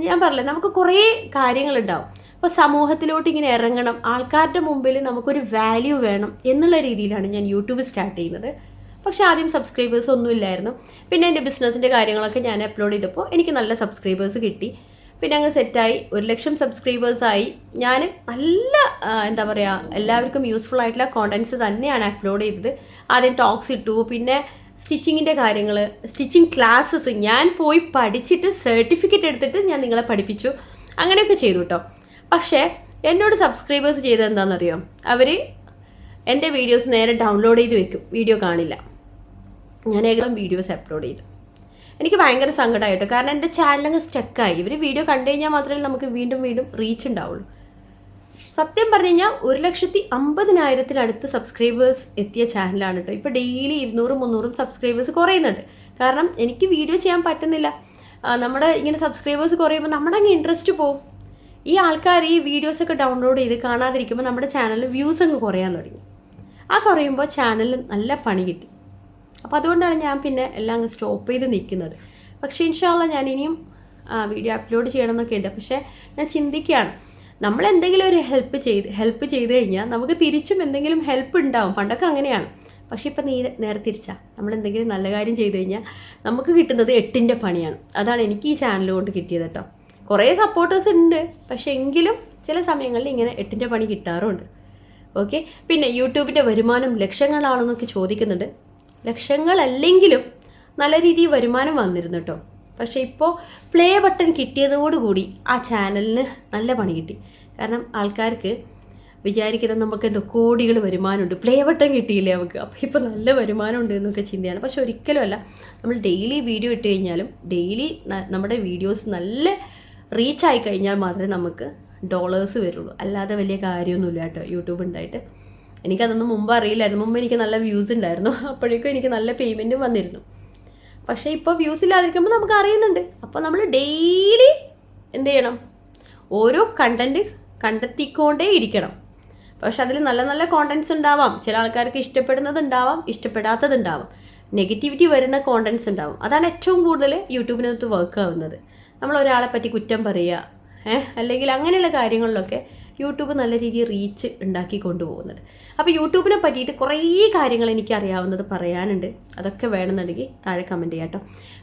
ഞാൻ പറഞ്ഞില്ലേ നമുക്ക് കുറേ കാര്യങ്ങളുണ്ടാവും. അപ്പോൾ സമൂഹത്തിലോട്ട് ഇങ്ങനെ ഇറങ്ങണം, ആൾക്കാരുടെ മുമ്പിൽ നമുക്കൊരു വാല്യൂ വേണം എന്നുള്ള രീതിയിലാണ് ഞാൻ യൂട്യൂബ് സ്റ്റാർട്ട് ചെയ്യുന്നത്. പക്ഷേ ആദ്യം സബ്സ്ക്രൈബേഴ്സ് ഒന്നും ഇല്ലായിരുന്നു. പിന്നെ എൻ്റെ ബിസിനസ്സിൻ്റെ കാര്യങ്ങളൊക്കെ ഞാൻ അപ്ലോഡ് ചെയ്തപ്പോൾ എനിക്ക് നല്ല സബ്സ്ക്രൈബേഴ്സ് കിട്ടി. പിന്നെ അങ്ങ് സെറ്റായി 1,00,000 സബ്സ്ക്രൈബേഴ്സായി. ഞാൻ നല്ല എന്താ പറയുക എല്ലാവർക്കും യൂസ്ഫുൾ ആയിട്ടുള്ള കോണ്ടൻറ്റ്സ് തന്നെയാണ് അപ്ലോഡ് ചെയ്തത്. ആദ്യം ടോക്സ് ഇട്ടു, പിന്നെ സ്റ്റിച്ചിങ്ങിൻ്റെ കാര്യങ്ങൾ, സ്റ്റിച്ചിങ് ക്ലാസ്സസ് ഞാൻ പോയി പഠിച്ചിട്ട് സർട്ടിഫിക്കറ്റ് എടുത്തിട്ട് ഞാൻ നിങ്ങളെ പഠിപ്പിച്ചു. അങ്ങനെയൊക്കെ ചെയ്തു കേട്ടോ. പക്ഷേ എന്നോട് സബ്സ്ക്രൈബേഴ്സ് ചെയ്തത് എന്താണെന്നറിയോ, അവർ എൻ്റെ വീഡിയോസ് നേരെ ഡൗൺലോഡ് ചെയ്ത് വെക്കും, വീഡിയോ കാണില്ല. ഞാൻ ഏകദേശം വീഡിയോസ് അപ്ലോഡ് ചെയ്തു. എനിക്ക് ഭയങ്കര സങ്കടമായിട്ട്, കാരണം എൻ്റെ ചാനലങ്ങ് സ്റ്റക്കായി. ഇവർ വീഡിയോ കണ്ടു കഴിഞ്ഞാൽ മാത്രമേ നമുക്ക് വീണ്ടും റീച്ച് ഉണ്ടാവുള്ളൂ. സത്യം പറഞ്ഞു കഴിഞ്ഞാൽ 1,50,000 സബ്സ്ക്രൈബേഴ്സ് എത്തിയ ചാനലാണ് കേട്ടോ. ഇപ്പോൾ ഡെയിലി 200-300 സബ്സ്ക്രൈബേഴ്സ് കുറയുന്നുണ്ട്. കാരണം എനിക്ക് വീഡിയോ ചെയ്യാൻ പറ്റുന്നില്ല. നമ്മുടെ ഇങ്ങനെ സബ്സ്ക്രൈബേഴ്സ് കുറയുമ്പോൾ നമ്മുടെ അങ്ങ് ഇൻട്രസ്റ്റ് പോകും. ഈ ആൾക്കാർ ഈ വീഡിയോസൊക്കെ ഡൗൺലോഡ് ചെയ്ത് കാണാതിരിക്കുമ്പോൾ നമ്മുടെ ചാനലിൽ വ്യൂസ് അങ്ങ് കുറയാൻ തുടങ്ങി. ആ കുറയുമ്പോൾ ചാനലിൽ നല്ല പണി കിട്ടി. അപ്പോൾ അതുകൊണ്ടാണ് ഞാൻ പിന്നെ എല്ലാം അങ്ങ് സ്റ്റോപ്പ് ചെയ്ത് നിൽക്കുന്നത്. പക്ഷേ ഇൻഷാ അല്ലാ ഞാൻ ഇനിയും വീഡിയോ അപ്ലോഡ് ചെയ്യണം എന്നൊക്കെ ഉണ്ട്. പക്ഷേ ഞാൻ ചിന്തിക്കുകയാണ്, നമ്മൾ എന്തെങ്കിലും ഒരു ഹെൽപ്പ് ചെയ്ത് കഴിഞ്ഞാൽ നമുക്ക് തിരിച്ചും എന്തെങ്കിലും ഹെൽപ്പ് ഉണ്ടാവും. പണ്ടൊക്കെ അങ്ങനെയാണ്. പക്ഷേ ഇപ്പം നേരെ തിരിച്ചാണ്. നമ്മൾ എന്തെങ്കിലും നല്ല കാര്യം ചെയ്ത് കഴിഞ്ഞാൽ നമുക്ക് കിട്ടുന്നത് 8ൻ്റെ പണിയാണ്. അതാണ് എനിക്ക് ഈ ചാനൽ കൊണ്ട് കിട്ടിയത് കേട്ടോ. കുറേ സപ്പോർട്ടേഴ്സ് ഉണ്ട്, പക്ഷേ എങ്കിലും ചില സമയങ്ങളിൽ ഇങ്ങനെ 8ൻ്റെ പണി കിട്ടാറുമുണ്ട്. ഓക്കെ. പിന്നെ യൂട്യൂബിൻ്റെ വരുമാനം ലക്ഷങ്ങളാണെന്നൊക്കെ ചോദിക്കുന്നുണ്ട്. ലക്ഷങ്ങളല്ലെങ്കിലും നല്ല രീതിയിൽ വരുമാനം വന്നിരുന്നു കേട്ടോ. പക്ഷേ ഇപ്പോൾ പ്ലേ ബട്ടൺ കിട്ടിയതോടുകൂടി ആ ചാനലിന് നല്ല പണി കിട്ടി. കാരണം ആൾക്കാർക്ക് വിചാരിക്കുന്നത് നമുക്ക് എന്തോ കോടികൾ വരുമാനമുണ്ട്, പ്ലേ ബട്ടൺ കിട്ടിയില്ലേ നമുക്ക്, അപ്പോൾ ഇപ്പോൾ നല്ല വരുമാനമുണ്ട് എന്നൊക്കെ ചിന്തയാണ്. പക്ഷെ ഒരിക്കലുമല്ല. നമ്മൾ ഡെയിലി വീഡിയോ ഇട്ട് കഴിഞ്ഞാലും ഡെയിലി നമ്മുടെ വീഡിയോസ് നല്ല റീച്ചായി കഴിഞ്ഞാൽ മാത്രമേ നമുക്ക് ഡോളേഴ്സ് വരുള്ളൂ. അല്ലാതെ വലിയ കാര്യമൊന്നുമില്ല കേട്ടോ യൂട്യൂബ് ഉണ്ടായിട്ട്. എനിക്കതൊന്നും മുമ്പ് അറിയില്ലായിരുന്നു. മുമ്പ് എനിക്ക് നല്ല വ്യൂസ് ഉണ്ടായിരുന്നു, അപ്പോഴേക്കും എനിക്ക് നല്ല പേയ്മെൻറ്റും വന്നിരുന്നു. പക്ഷേ ഇപ്പോൾ വ്യൂസ് ഇല്ലാതിരിക്കുമ്പോൾ നമുക്ക് അറിയുന്നുണ്ട്. അപ്പോൾ നമ്മൾ ഡെയിലി എന്ത് ചെയ്യണം, ഓരോ കണ്ടൻറ്റ് കണ്ടെത്തിക്കൊണ്ടേ ഇരിക്കണം. പക്ഷെ അതിൽ നല്ല നല്ല കോണ്ടൻറ്റ്സ് ഉണ്ടാവാം. ചില ആൾക്കാർക്ക് ഇഷ്ടപ്പെടുന്നതുണ്ടാവാം, ഇഷ്ടപ്പെടാത്തതുണ്ടാവാം, നെഗറ്റിവിറ്റി വരുന്ന കോണ്ടൻറ്റ്സ് ഉണ്ടാവും. അതാണ് ഏറ്റവും കൂടുതൽ യൂട്യൂബിനകത്ത് വർക്ക് ആവുന്നത്. നമ്മൾ ഒരാളെ പറ്റി കുറ്റം പറയുക അല്ലെങ്കിൽ അങ്ങനെയുള്ള കാര്യങ്ങളിലൊക്കെ യൂട്യൂബ് നല്ല രീതിയിൽ റീച്ച് ഉണ്ടാക്കി കൊണ്ടുപോകുന്നുണ്ട്. അപ്പോൾ യൂട്യൂബിനെ പറ്റിയിട്ട് കുറേ കാര്യങ്ങൾ എനിക്ക് അറിയാവുന്നത് പറയാനുണ്ട്. അതൊക്കെ വേണമെന്നുണ്ടെങ്കിൽ താഴെ കമൻറ്റ് ചെയ്യാം കേട്ടോ.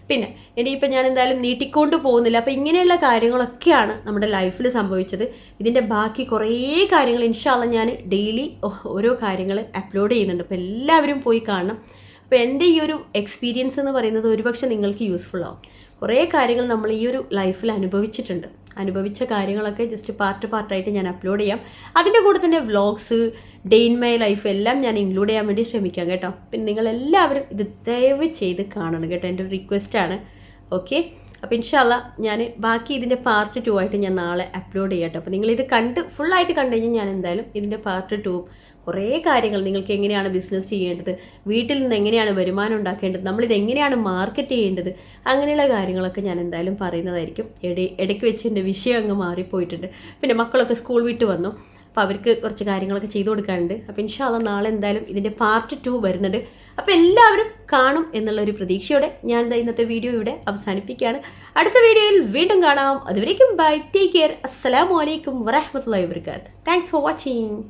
പിന്നെ ഇനിയിപ്പോൾ ഞാൻ എന്തായാലും നീട്ടിക്കൊണ്ട് പോകുന്നില്ല. അപ്പോൾ ഇങ്ങനെയുള്ള കാര്യങ്ങളൊക്കെയാണ് നമ്മുടെ ലൈഫിൽ സംഭവിച്ചത്. ഇതിൻ്റെ ബാക്കി കുറേ കാര്യങ്ങൾ ഇൻഷാ അല്ലാ ഞാൻ ഡെയിലി ഓരോ കാര്യങ്ങൾ അപ്ലോഡ് ചെയ്യുന്നുണ്ട്. അപ്പോൾ എല്ലാവരും പോയി കാണണം. അപ്പോൾ എൻ്റെ ഈ ഒരു എക്സ്പീരിയൻസ് എന്ന് പറയുന്നത് ഒരുപക്ഷെ നിങ്ങൾക്ക് യൂസ്ഫുൾ ആവും. കുറേ കാര്യങ്ങൾ നമ്മൾ ഈ ഒരു ലൈഫിൽ അനുഭവിച്ച കാര്യങ്ങളൊക്കെ ജസ്റ്റ് പാർട്ടായിട്ട് ഞാൻ അപ്ലോഡ് ചെയ്യാം. അതിൻ്റെ കൂടെ തന്നെ vlogs, day in my life എല്ലാം ഞാൻ ഇൻക്ലൂഡ് ചെയ്യാൻ വേണ്ടി ശ്രമിക്കാം കേട്ടോ. പിന്നെ നിങ്ങളെല്ലാവരും ഇത് ദയവ് ചെയ്ത് കാണണം കേട്ടോ, എൻ്റെ ഒരു റിക്വസ്റ്റാണ്. ഓക്കെ. അപ്പോൾ ഇൻഷാ അല്ലാ ഞാൻ ബാക്കി ഇതിൻ്റെ പാർട്ട് 2 ആയിട്ട് ഞാൻ നാളെ അപ്ലോഡ് ചെയ്യാം കേട്ടോ. അപ്പോൾ നിങ്ങളിത് ഫുള്ളായിട്ട് കണ്ടു കഴിഞ്ഞാൽ ഞാൻ എന്തായാലും ഇതിൻ്റെ പാർട്ട് 2 കുറേ കാര്യങ്ങൾ, നിങ്ങൾക്ക് എങ്ങനെയാണ് ബിസിനസ് ചെയ്യേണ്ടത്, വീട്ടിൽ നിന്ന് എങ്ങനെയാണ് വരുമാനം ഉണ്ടാക്കേണ്ടത്, നമ്മളിത് എങ്ങനെയാണ് മാർക്കറ്റ് ചെയ്യേണ്ടത്, അങ്ങനെയുള്ള കാര്യങ്ങളൊക്കെ ഞാൻ എന്തായാലും പറയുന്നതായിരിക്കും. ഇടയ്ക്ക് വെച്ച് എൻ്റെ വിഷയം അങ്ങ് മാറിപ്പോയിട്ടുണ്ട്. പിന്നെ മക്കളൊക്കെ സ്കൂൾ വിട്ട് വന്നു. അപ്പോൾ അവർക്ക് കുറച്ച് കാര്യങ്ങളൊക്കെ ചെയ്തു കൊടുക്കാനുണ്ട്. അപ്പോൾ ഇൻഷാ അല്ലാ നാളെ എന്തായാലും ഇതിൻ്റെ പാർട്ട് 2 വരുന്നുണ്ട്. അപ്പോൾ എല്ലാവരും കാണും എന്നുള്ളൊരു പ്രതീക്ഷയോടെ ഞാൻ ഇന്നത്തെ വീഡിയോ ഇവിടെ അവസാനിപ്പിക്കുകയാണ്. അടുത്ത വീഡിയോയിൽ വീണ്ടും കാണാം. അതുവരേക്കും ബൈ, ടേക്ക് കെയർ. അസ്സലാമു അലൈക്കും വറഹ്മത്തുള്ളാഹി വബറകാതുഹു. Thanks for watching.